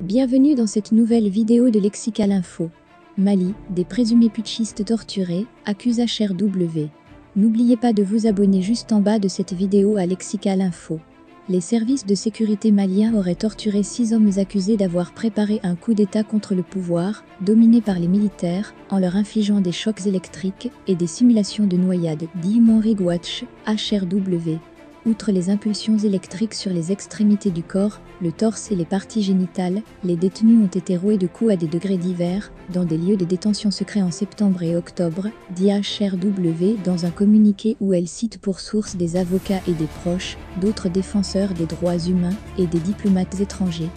Bienvenue dans cette nouvelle vidéo de Lexical Info. Mali, des présumés putschistes torturés, accuse HRW. N'oubliez pas de vous abonner juste en bas de cette vidéo à Lexical Info. Les services de sécurité maliens auraient torturé 6 hommes accusés d'avoir préparé un coup d'État contre le pouvoir, dominé par les militaires, en leur infligeant des chocs électriques et des simulations de noyade, dit Human Rights Watch, HRW. Outre les impulsions électriques sur les extrémités du corps, le torse et les parties génitales, les détenus ont été roués de coups à des degrés divers, dans des lieux de détention secrets en septembre et octobre, dit HRW dans un communiqué où elle cite pour source des avocats et des proches, d'autres défenseurs des droits humains et des diplomates étrangers.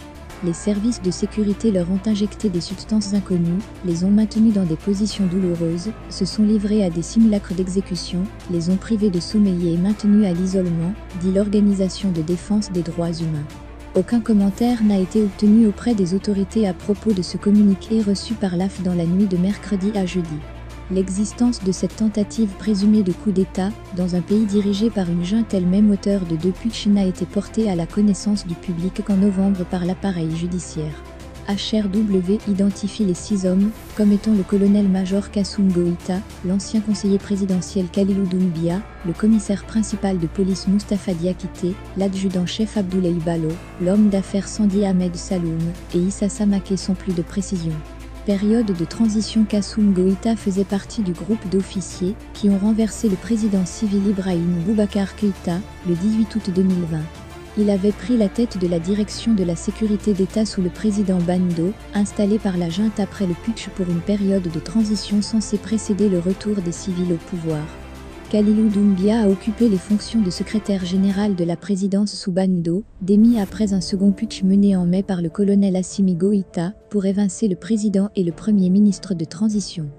Les services de sécurité leur ont injecté des substances inconnues, les ont maintenus dans des positions douloureuses, se sont livrés à des simulacres d'exécution, les ont privés de sommeiller et maintenus à l'isolement, dit l'Organisation de défense des droits humains. Aucun commentaire n'a été obtenu auprès des autorités à propos de ce communiqué reçu par l'AF dans la nuit de mercredi à jeudi. L'existence de cette tentative présumée de coup d'État, dans un pays dirigé par une junte elle-même auteure de 2 putschs n'a été portée à la connaissance du public qu'en novembre par l'appareil judiciaire. HRW identifie les 6 hommes comme étant le colonel-major Kassoum Goïta, l'ancien conseiller présidentiel Kalilou Doumbia, le commissaire principal de police Moustapha Diakité, l'adjudant-chef Abdoulaye Ballo, l'homme d'affaires Sandi Ahmed Saloum et Issa Samaké sans plus de précision. Période de transition. Kassoum Goïta faisait partie du groupe d'officiers qui ont renversé le président civil Ibrahim Boubacar Keïta le 18 août 2020. Il avait pris la tête de la direction de la sécurité d'État sous le président Bando, installé par la junte après le putsch pour une période de transition censée précéder le retour des civils au pouvoir. Kalilou Doumbia a occupé les fonctions de secrétaire général de la présidence sous Bando, démis après un second putsch mené en mai par le colonel Assimi Goïta pour évincer le président et le premier ministre de transition.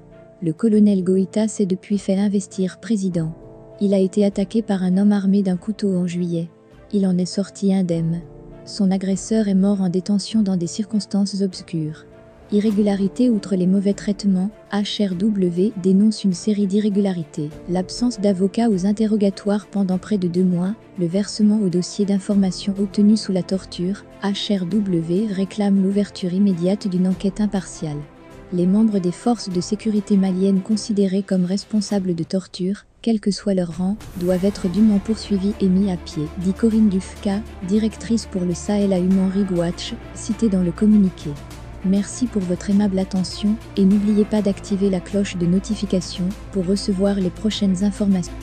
Le colonel Goïta s'est depuis fait investir président. Il a été attaqué par un homme armé d'un couteau en juillet. Il en est sorti indemne. Son agresseur est mort en détention dans des circonstances obscures. Irrégularités. Outre les mauvais traitements, HRW dénonce une série d'irrégularités. L'absence d'avocats aux interrogatoires pendant près de 2 mois, le versement au dossier d'information obtenu sous la torture, HRW réclame l'ouverture immédiate d'une enquête impartiale. Les membres des forces de sécurité maliennes considérés comme responsables de torture, quel que soit leur rang, doivent être dûment poursuivis et mis à pied, dit Corinne Dufka, directrice pour le Sahel à Human Rights Watch, citée dans le communiqué. Merci pour votre aimable attention et n'oubliez pas d'activer la cloche de notification pour recevoir les prochaines informations.